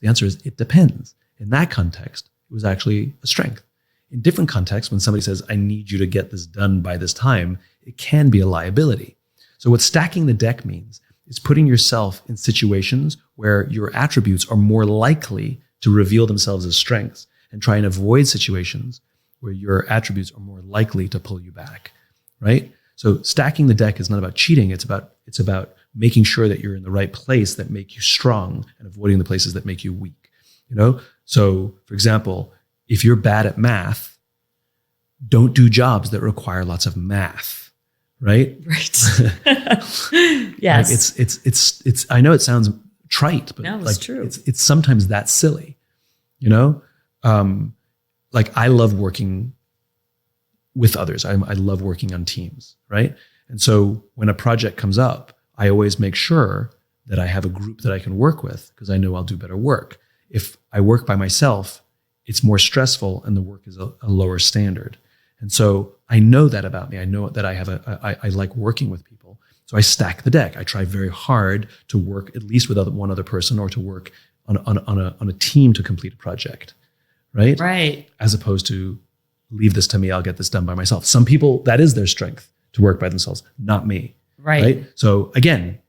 The answer is it depends. In that context, it was actually a strength. In different contexts, when somebody says, I need you to get this done by this time, it can be a liability. So what stacking the deck means is putting yourself in situations where your attributes are more likely to reveal themselves as strengths, and try and avoid situations where your attributes are more likely to pull you back, right? So stacking the deck is not about cheating. It's about making sure that you're in the right place that make you strong and avoiding the places that make you weak, you know? So for example, if you're bad at math, don't do jobs that require lots of math, right? Right. Like Yes. it's I know it sounds trite, but No, it's like true. it's sometimes that silly, you know? Like I love working with others. I love working on teams, right? And so when a project comes up, I always make sure that I have a group that I can work with because I know I'll do better work. If I work by myself, it's more stressful and the work is a lower standard. And so I know that about me. I know that I like working with people. So I stack the deck. I try very hard to work at least with one other person or to work on a team to complete a project, right? Right. As opposed to leave this to me, I'll get this done by myself. Some people, that is their strength to work by themselves, not me. Right. So again,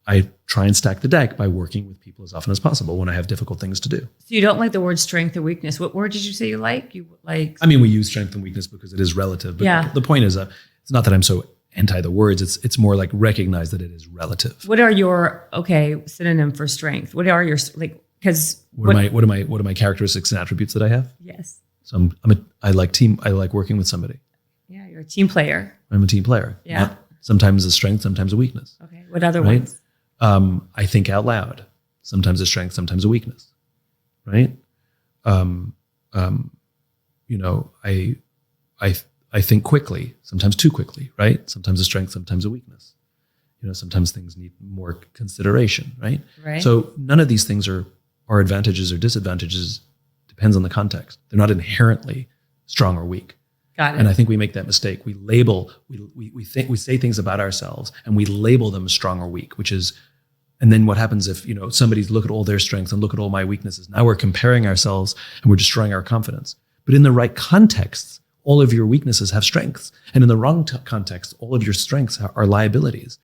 I try and stack the deck by working with people as often as possible when I have difficult things to do. So you don't like the word strength or weakness. What word did you say you like? You like? I mean, we use strength and weakness because it is relative. But Yeah. the point is, it's not that I'm so anti the words. It's more like recognize that it is relative. What are your synonym for strength? What are your because What are my characteristics and attributes that I have? Yes. So I like working with somebody. Yeah, you're a team player. I'm a team player. Yeah. Sometimes a strength, sometimes a weakness. Okay. What other Right? ones? I think out loud, sometimes a strength, sometimes a weakness, right? You know, I think quickly, sometimes too quickly, right? Sometimes a strength, sometimes a weakness. You know, sometimes things need more consideration, right? Right. So none of these things are advantages or disadvantages. Depends on the context. They're not inherently strong or weak. Got it. And I think we make that mistake. We label, we say things about ourselves and we label them strong or weak, and then what happens if, you know, somebody's look at all their strengths and look at all my weaknesses. Now we're comparing ourselves and we're destroying our confidence. But in the right contexts, all of your weaknesses have strengths. And in the wrong context, all of your strengths are liabilities.